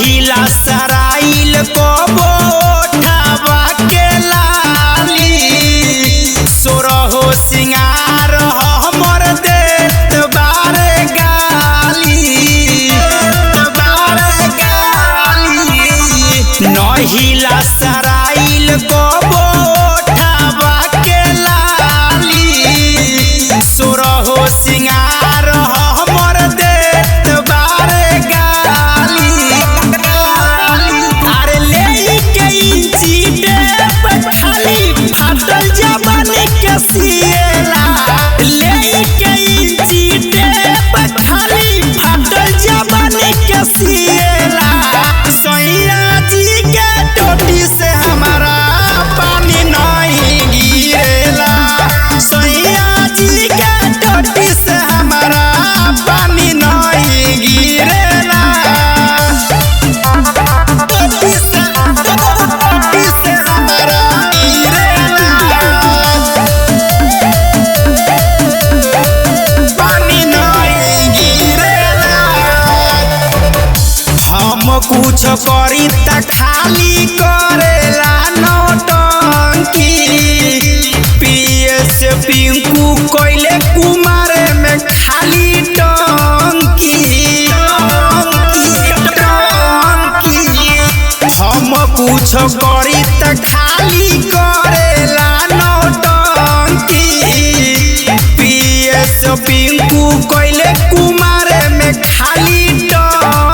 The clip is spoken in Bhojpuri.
नहिला सराइल को बोठावा के लाली सोरहो सिंगार हमर देत बारे गाली नहिला सराइल को बोठावा के लाली सोरहो सिंगार हमर देत बारे गाली अरे ले के इंची देव खाली फाटल जवानी के सिएला ले के इंची देव खाली फाटल जवानी के सिएला सैया जी के टोटी से हमारा पानी नहीं गिरेला सैया जी के टोटी से हमारा पानी नहीं गिरेला टोटी से हमारा गिरेला पानी नहीं गिरेला हम कुछ करी त खाली करेला नौटंकी पिए से पिंकू कोइले कुमारे में खाली टंकी हम कुछ करी त खाली करेला नौटंकी पिए से पिंकू कोइले कुमारे में खाली टंकी